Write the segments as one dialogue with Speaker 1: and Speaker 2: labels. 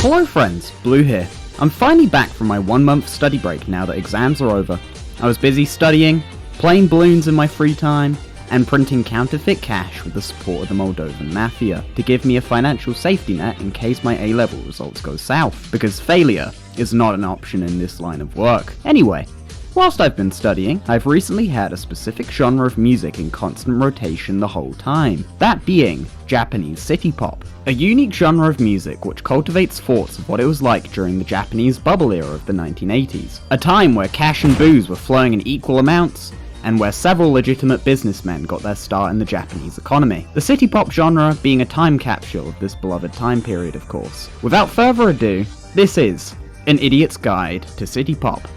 Speaker 1: Hello friends, Bloo here. I'm finally back from my 1-month study break now that exams are over. I was busy studying, playing balloons in my free time, and printing counterfeit cash with the support of the Moldovan mafia to give me a financial safety net in case my A-level results go south, because failure is not an option in this line of work. Anyway, whilst I've been studying, I've recently had a specific genre of music in constant rotation the whole time, that being Japanese city pop. A unique genre of music which cultivates thoughts of what it was like during the Japanese bubble era of the 1980s, a time where cash and booze were flowing in equal amounts, and where several legitimate businessmen got their start in the Japanese economy. The city pop genre being a time capsule of this beloved time period, of course. Without further ado, this is An Idiot's Guide to City Pop.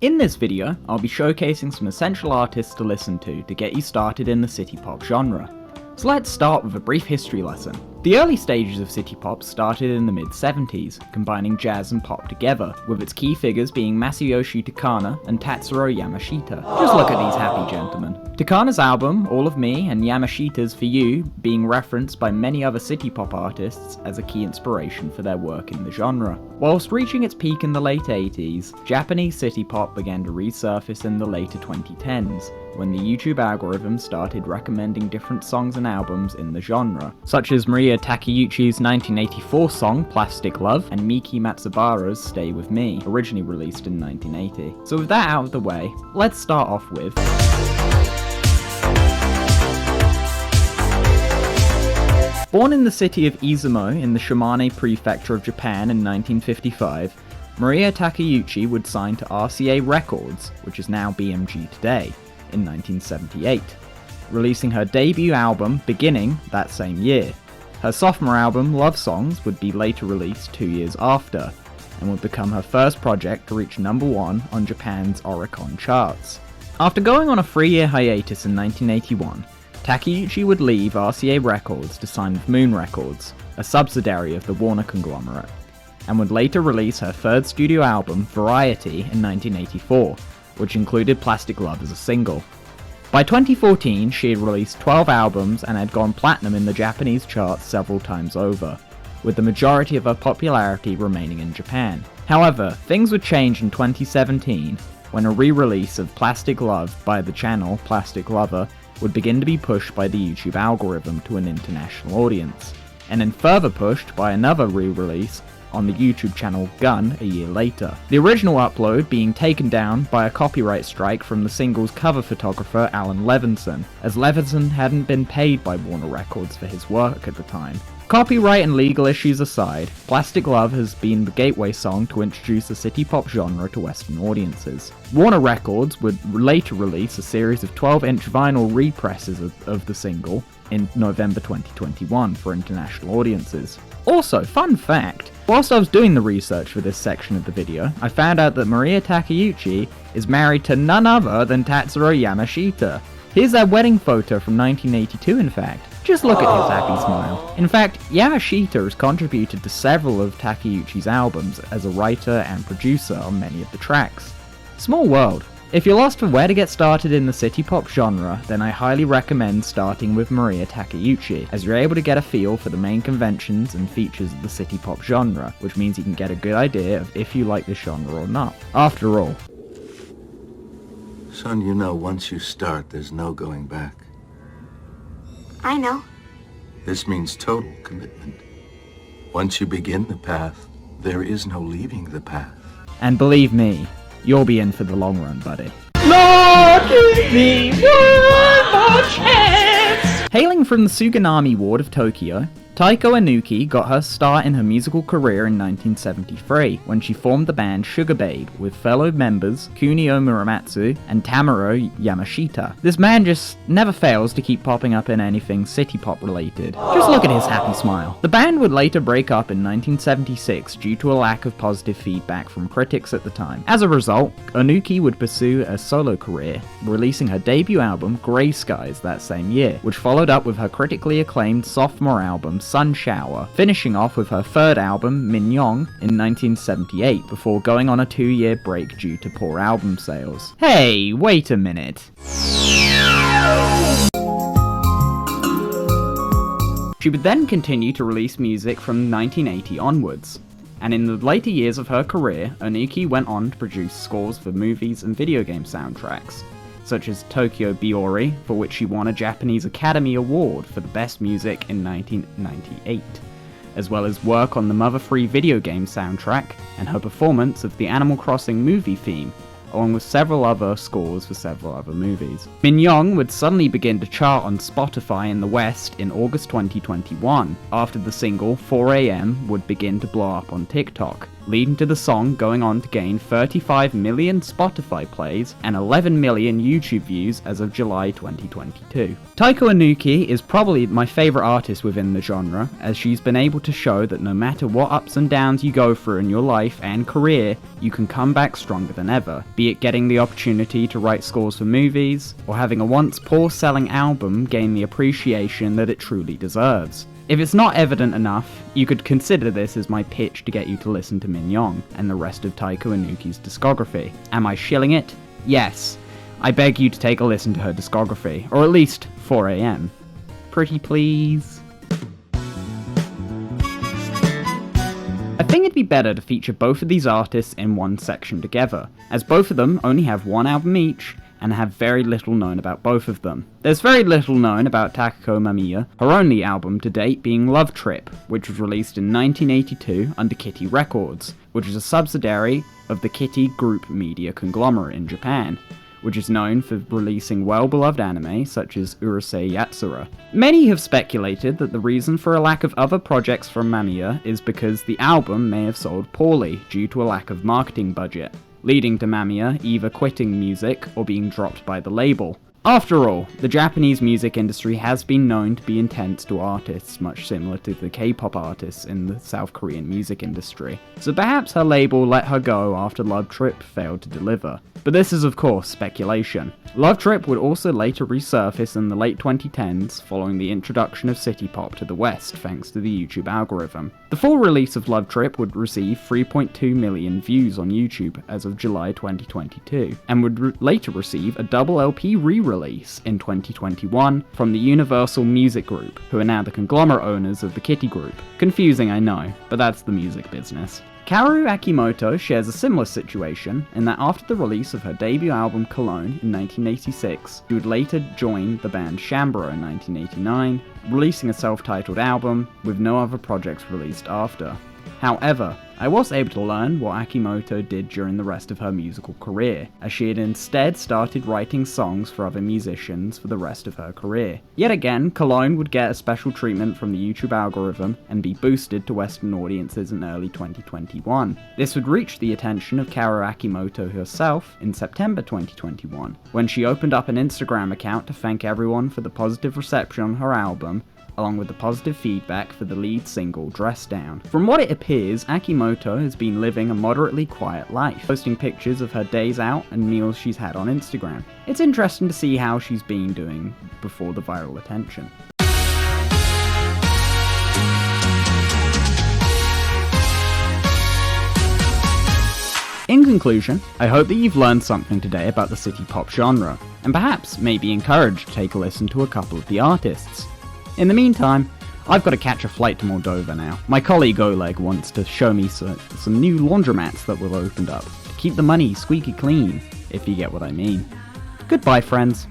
Speaker 1: In this video, I'll be showcasing some essential artists to listen to get you started in the city pop genre. So let's start with a brief history lesson. The early stages of city pop started in the mid-70s, combining jazz and pop together, with its key figures being Masayoshi Takana and Tatsuro Yamashita. Just look at these happy gentlemen. Takana's album, All of Me, and Yamashita's For You being referenced by many other city pop artists as a key inspiration for their work in the genre. Whilst reaching its peak in the late 80s, Japanese city pop began to resurface in the later 2010s, when the YouTube algorithm started recommending different songs and albums in the genre, such as Mariya Takeuchi's 1984 song Plastic Love and Miki Matsubara's Stay With Me, originally released in 1980. So with that out of the way, let's start off with born in the city of Izumo in the Shimane Prefecture of Japan in 1955, Mariya Takeuchi would sign to RCA Records, which is now BMG today, in 1978, releasing her debut album Beginning that same year. Her sophomore album Love Songs would be later released 2 years after, and would become her first project to reach #1 on Japan's Oricon charts. After going on a 3-year hiatus in 1981, Takeuchi would leave RCA Records to sign with Moon Records, a subsidiary of the Warner conglomerate, and would later release her third studio album Variety in 1984, which included Plastic Love as a single. By 2014, she had released 12 albums and had gone platinum in the Japanese charts several times over, with the majority of her popularity remaining in Japan. However, things would change in 2017 when a re-release of Plastic Love by the channel Plastic Lover would begin to be pushed by the YouTube algorithm to an international audience, and then further pushed by another re-release on the YouTube channel Gun a year later. The original upload being taken down by a copyright strike from the single's cover photographer Alan Levinson, as Levinson hadn't been paid by Warner Records for his work at the time. Copyright and legal issues aside, Plastic Love has been the gateway song to introduce the city pop genre to Western audiences. Warner Records would later release a series of 12-inch vinyl represses of the single in November 2021 for international audiences. Also, fun fact, whilst I was doing the research for this section of the video, I found out that Mariya Takeuchi is married to none other than Tatsuro Yamashita. Here's their wedding photo from 1982 in fact. Just look at his happy smile. In fact, Yamashita has contributed to several of Takeuchi's albums as a writer and producer on many of the tracks. Small world. If you're lost for where to get started in the city pop genre, then I highly recommend starting with Mariya Takeuchi, as you're able to get a feel for the main conventions and features of the city pop genre, which means you can get a good idea of if you like this genre or not. After all,
Speaker 2: son, you know, once you start, there's no going back.
Speaker 3: I know.
Speaker 2: This means total commitment. Once you begin the path, there is no leaving the path.
Speaker 1: and believe me, you'll be in for the long run, buddy. Lord, give me one more chance! Hailing from the Suganami ward of Tokyo, Taeko Onuki got her start in her musical career in 1973, when she formed the band Sugarbabe with fellow members Kunio Muramatsu and Tamaro Yamashita. This man just never fails to keep popping up in anything city pop related. Just look at his happy smile. The band would later break up in 1976 due to a lack of positive feedback from critics at the time. As a result, Onuki would pursue a solo career, releasing her debut album Grey Skies that same year, which followed up with her critically acclaimed sophomore album Sun Shower, finishing off with her third album, Mignong, in 1978, before going on a 2-year break due to poor album sales. Hey, wait a minute. She would then continue to release music from 1980 onwards, and in the later years of her career, Onuki went on to produce scores for movies and video game soundtracks, such as Tokyo Biori, for which she won a Japanese Academy Award for the Best Music in 1998, as well as work on the Mother-Free video game soundtrack and her performance of the Animal Crossing movie theme, along with several other scores for several other movies. Minyoung would suddenly begin to chart on Spotify in the West in August 2021, after the single 4am would begin to blow up on TikTok, leading to the song going on to gain 35 million Spotify plays and 11 million YouTube views as of July 2022. Taeko Onuki is probably my favourite artist within the genre, as she's been able to show that no matter what ups and downs you go through in your life and career, you can come back stronger than ever, be it getting the opportunity to write scores for movies, or having a once poor-selling album gain the appreciation that it truly deserves. If it's not evident enough, you could consider this as my pitch to get you to listen to Minyoung and the rest of Taeko Onuki's discography. Am I shilling it? Yes. I beg you to take a listen to her discography, or at least 4am. Pretty please? I think it'd be better to feature both of these artists in one section together, as both of them only have one album each, and have very little known about both of them. There's very little known about Takako Mamiya, her only album to date being Love Trip, which was released in 1982 under Kitty Records, which is a subsidiary of the Kitty Group media conglomerate in Japan, which is known for releasing well-beloved anime such as Urusei Yatsura. Many have speculated that the reason for a lack of other projects from Mamiya is because the album may have sold poorly due to a lack of marketing budget, leading to Mamiya either quitting music or being dropped by the label. After all, the Japanese music industry has been known to be intense to artists, much similar to the K-pop artists in the South Korean music industry, so perhaps her label let her go after Love Trip failed to deliver. But this is of course speculation. Love Trip would also later resurface in the late 2010s following the introduction of City Pop to the West thanks to the YouTube algorithm. The full release of Love Trip would receive 3.2 million views on YouTube as of July 2022, and would later receive a double LP re-release in 2021 from the Universal Music Group, who are now the conglomerate owners of the Kitty Group. Confusing, I know, but that's the music business. Kaoru Akimoto shares a similar situation in that after the release of her debut album Cologne in 1986, she would later join the band Shambro in 1989, releasing a self-titled album with no other projects released after. However, I was able to learn what Akimoto did during the rest of her musical career, as she had instead started writing songs for other musicians for the rest of her career. Yet again, Cologne would get a special treatment from the YouTube algorithm and be boosted to Western audiences in early 2021. This would reach the attention of Kaoru Akimoto herself in September 2021, when she opened up an Instagram account to thank everyone for the positive reception on her album, along with the positive feedback for the lead single, Dress Down. From what it appears, Akimoto has been living a moderately quiet life, posting pictures of her days out and meals she's had on Instagram. It's interesting to see how she's been doing before the viral attention. In conclusion, I hope that you've learned something today about the city pop genre, and perhaps may be encouraged to take a listen to a couple of the artists. In the meantime, I've got to catch a flight to Moldova now. My colleague Oleg wants to show me some new laundromats that we've opened up to keep the money squeaky clean, if you get what I mean. Goodbye, friends.